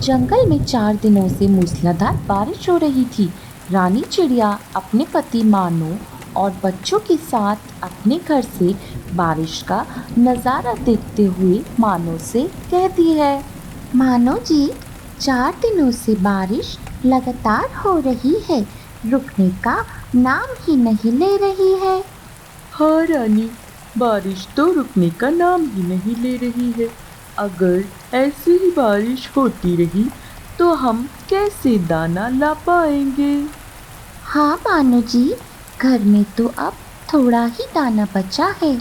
जंगल में 4 दिनों से मूसलाधार बारिश हो रही थी। रानी चिड़िया अपने पति मानो और बच्चों के साथ अपने घर से बारिश का नज़ारा देखते हुए मानो से कहती है, मानो जी, 4 दिनों से बारिश लगातार हो रही है, रुकने का नाम ही नहीं ले रही है। हाँ रानी, बारिश तो रुकने का नाम ही नहीं ले रही है। अगर ऐसी ही बारिश होती रही तो हम कैसे दाना ला पाएंगे? हाँ मानो जी, घर में तो अब थोड़ा ही दाना बचा है।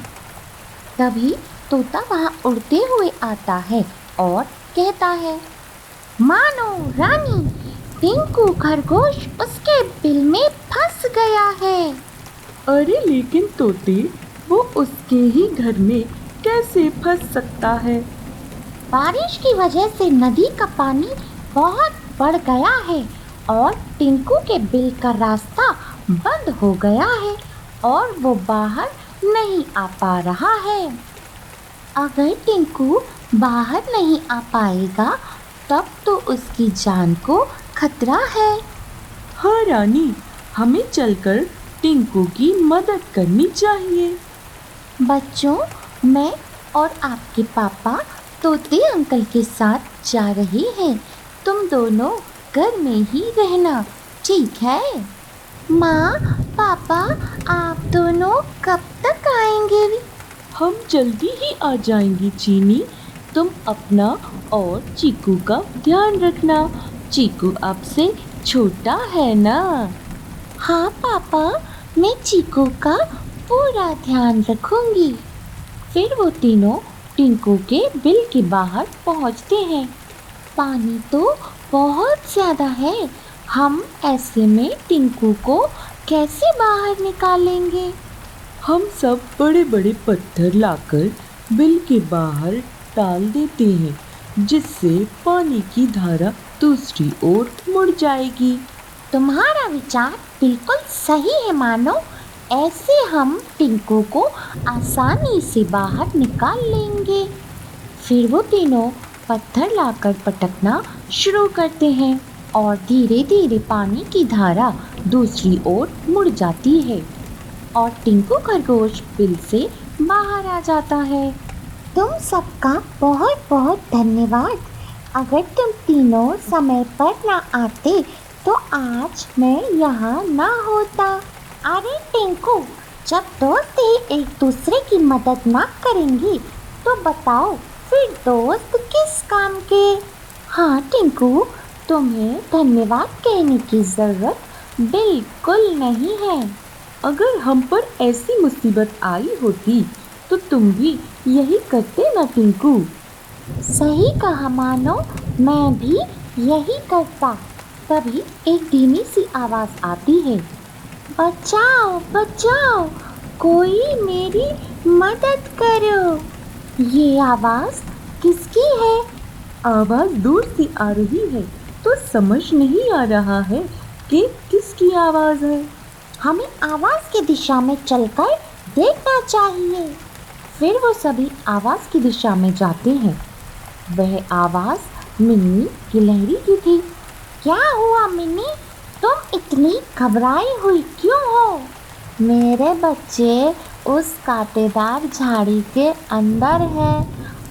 तभी तोता वहाँ उड़ते हुए आता है और कहता है, मानो रानी, टिंकू खरगोश उसके बिल में फंस गया है। अरे लेकिन तोते, वो उसके ही घर में कैसे फंस सकता है? बारिश की वजह से नदी का पानी बहुत बढ़ गया है और टिंकू के बिल का रास्ता बंद हो गया है और वो बाहर नहीं आ पा रहा है। अगर टिंकू बाहर नहीं आ पाएगा तब तो उसकी जान को खतरा है। हाँ रानी, हमें चलकर टिंकू की मदद करनी चाहिए। बच्चों, मैं और आपके पापा तोते अंकल के साथ जा रहे हैं। तुम दोनों घर में ही रहना, ठीक है? माँ, पापा, आप दोनों कब तक आएंगे? हम जल्दी ही आ जाएंगे चीनी। तुम अपना और चीकू का ध्यान रखना। चीकू आपसे छोटा है ना? हाँ पापा, मैं चीकू का पूरा ध्यान रखूंगी। फिर वो तीनों टिंकू के बिल के बाहर पहुंचते हैं। पानी तो बहुत ज़्यादा है, हम ऐसे में टिंकू को कैसे बाहर निकालेंगे? हम सब बड़े बड़े पत्थर लाकर बिल के बाहर डाल देते हैं, जिससे पानी की धारा दूसरी ओर मुड़ जाएगी। तुम्हारा विचार बिल्कुल सही है मानो। ऐसे हम टिंकू को आसानी से बाहर निकाल लेंगे। फिर वो तीनों पत्थर लाकर पटकना शुरू करते हैं और धीरे धीरे पानी की धारा दूसरी ओर मुड़ जाती है और टिंकू खरगोश बिल से बाहर आ जाता है। तुम सबका बहुत बहुत धन्यवाद। अगर तुम तीनों समय पर ना आते तो आज मैं यहाँ ना होता। अरे टिंकू, जब दोस्त ही एक दूसरे की मदद ना करेंगे तो बताओ फिर दोस्त किस काम के? हाँ टिंकू, तुम्हें धन्यवाद कहने की ज़रूरत बिल्कुल नहीं है। अगर हम पर ऐसी मुसीबत आई होती तो तुम भी यही करते ना टिंकू? सही कहा मानो, मैं भी यही करता। तभी एक धीमी सी आवाज़ आती है, बचाओ बचाओ, कोई मेरी मदद करो। ये आवाज़ किसकी है? आवाज़ दूर से आ रही है तो समझ नहीं आ रहा है कि किसकी आवाज़ है। हमें आवाज़ की दिशा में चलकर देखना चाहिए। फिर वो सभी आवाज़ की दिशा में जाते हैं। वह आवाज़ मिन्नी गिलहरी की थी। क्या हुआ मिन्नी, तुम इतनी घबराई हुई क्यों हो? मेरे बच्चे उस कांटेदार झाड़ी के अंदर है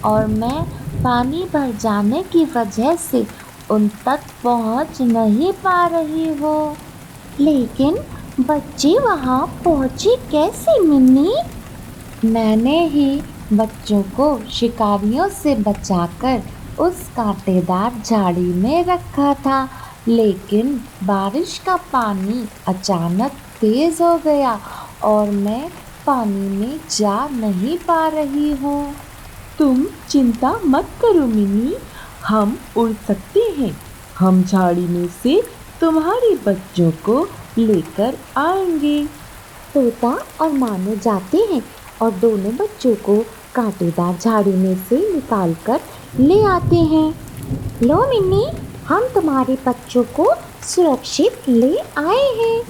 और मैं पानी भर जाने की वजह से उन तक पहुंच नहीं पा रही हूँ। लेकिन बच्चे वहाँ पहुँचे कैसे मिन्नी? मैंने ही बच्चों को शिकारियों से बचाकर उस कांटेदार झाड़ी में रखा था, लेकिन बारिश का पानी अचानक तेज़ हो गया और मैं पानी में जा नहीं पा रही हूँ। तुम चिंता मत करो मिनी, हम उड़ सकते हैं। हम झाड़ी में से तुम्हारे बच्चों को लेकर आएंगे। तोता और मानो जाते हैं और दोनों बच्चों को कांटेदार झाड़ी में से निकालकर ले आते हैं। लो मिन्नी, हम तुम्हारे बच्चों को सुरक्षित ले आए हैं।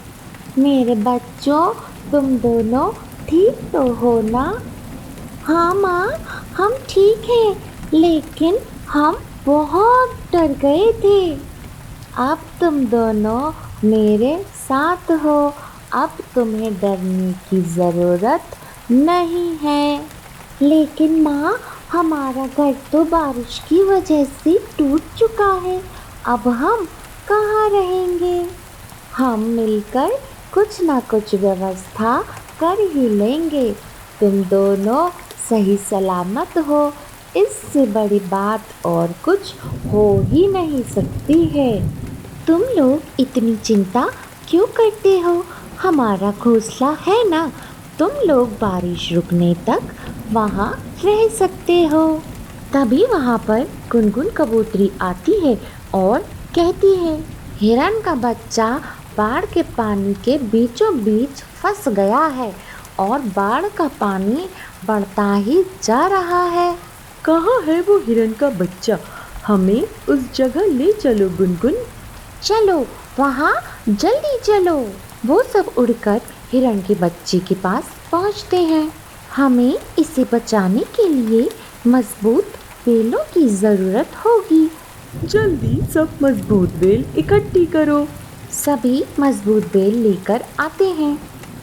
मेरे बच्चों, तुम दोनों ठीक तो हो ना? हाँ माँ, हम ठीक हैं, लेकिन हम बहुत डर गए थे। अब तुम दोनों मेरे साथ हो, अब तुम्हें डरने की ज़रूरत नहीं है। लेकिन माँ, हमारा घर तो बारिश की वजह से टूट चुका है, अब हम कहाँ रहेंगे? हम मिलकर कुछ ना कुछ व्यवस्था कर ही लेंगे। तुम दोनों सही सलामत हो, इससे बड़ी बात और कुछ हो ही नहीं सकती है। तुम लोग इतनी चिंता क्यों करते हो? हमारा घोंसला है ना, तुम लोग बारिश रुकने तक वहाँ रह सकते हो। तभी वहाँ पर गुनगुन कबूतरी आती है और कहती है, हिरन का बच्चा बाढ़ के पानी के बीचों बीच फंस गया है और बाढ़ का पानी बढ़ता ही जा रहा है। कहाँ है वो हिरन का बच्चा? हमें उस जगह ले चलो गुनगुन। चलो वहाँ, जल्दी चलो। वो सब उड़कर हिरन के बच्चे के पास पहुँचते हैं। हमें इसे बचाने के लिए मजबूत बेलों की ज़रूरत होगी। जल्दी सब मजबूत बेल इकट्ठी करो। सभी मजबूत बेल लेकर आते हैं।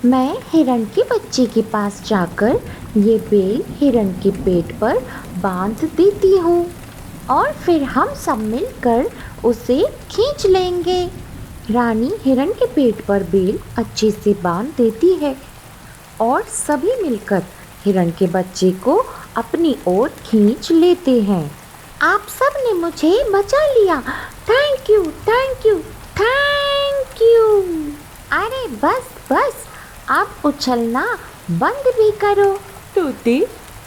मैं हिरन के बच्चे के पास जाकर ये बेल हिरन के पेट पर बांध देती हूँ और फिर हम सब मिलकर उसे खींच लेंगे। रानी हिरन के पेट पर बेल अच्छे से बांध देती है और सभी मिलकर हिरन के बच्चे को अपनी ओर खींच लेते हैं। आप सब ने मुझे बचा लिया, thank you thank you thank you. अरे बस बस, अब उछलना बंद भी करो। तोते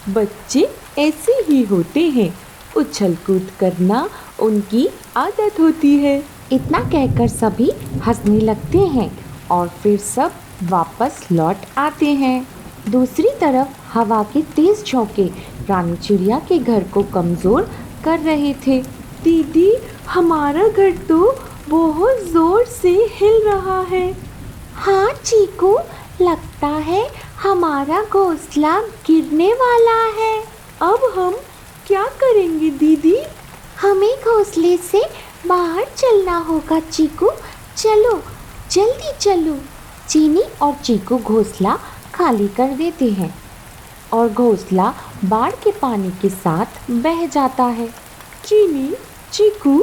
बच्चे ऐसे ही होते हैं, उछल कूद करना उनकी आदत होती है। इतना कहकर सभी हंसने लगते हैं और फिर सब वापस लौट आते हैं। दूसरी तरफ हवा के तेज झोंके रानी चिड़िया के घर को कमज़ोर कर रहे थे। दीदी, हमारा घर तो बहुत जोर से हिल रहा है। हाँ चीकू, लगता है हमारा घोंसला गिरने वाला है। अब हम क्या करेंगे दीदी? हमें घोंसले से बाहर चलना होगा चीकू, चलो जल्दी चलो। चीनी और चीकू घोंसला खाली कर देते हैं और घोंसला बाढ़ के पानी के साथ बह जाता है। चीनी, चीकू,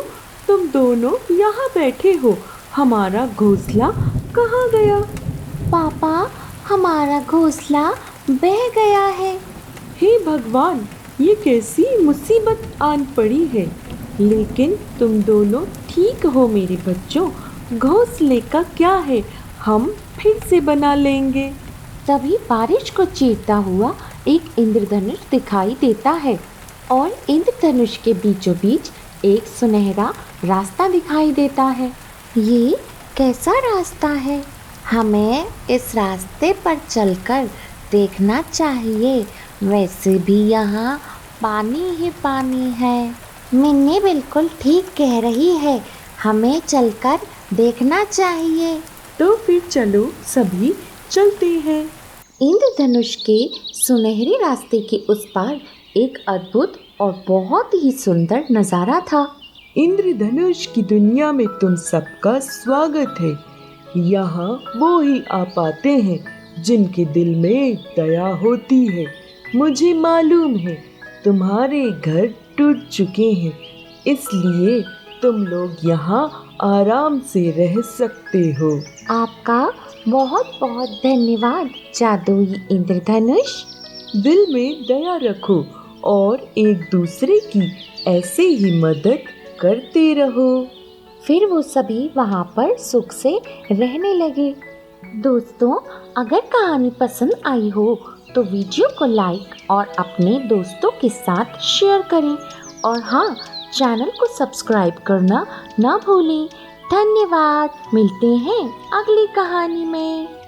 तुम दोनों यहाँ बैठे हो, हमारा घोंसला कहाँ गया? पापा, हमारा घोंसला बह गया है। हे भगवान, ये कैसी मुसीबत आन पड़ी है। लेकिन तुम दोनों ठीक हो मेरे बच्चों, घोंसले का क्या है, हम फिर से बना लेंगे। तभी बारिश को चीरता हुआ एक इंद्रधनुष दिखाई देता है और इंद्रधनुष के बीचों बीच एक सुनहरा रास्ता दिखाई देता है। ये कैसा रास्ता है? हमें इस रास्ते पर चलकर देखना चाहिए। वैसे भी यहाँ पानी ही पानी है। मिन्नी बिल्कुल ठीक कह रही है, हमें चलकर देखना चाहिए। तो फिर चलो सभी चलते हैं। इंद्रधनुष के सुनहरे रास्ते के उस पार एक अद्भुत और बहुत ही सुंदर नज़ारा था। इंद्रधनुष की दुनिया में तुम सबका स्वागत है। यहाँ वो ही आ पाते हैं जिनके दिल में दया होती है। मुझे मालूम है तुम्हारे घर टूट चुके हैं, इसलिए तुम लोग यहाँ आराम से रह सकते हो। आपका बहुत बहुत धन्यवाद जादुई इंद्रधनुष। दिल में दया रखो और एक दूसरे की ऐसे ही मदद करते रहो। फिर वो सभी वहाँ पर सुख से रहने लगे। दोस्तों, अगर कहानी पसंद आई हो तो वीडियो को लाइक और अपने दोस्तों के साथ शेयर करें और हाँ, चैनल को सब्सक्राइब करना ना भूलें। धन्यवाद, मिलते हैं अगली कहानी में।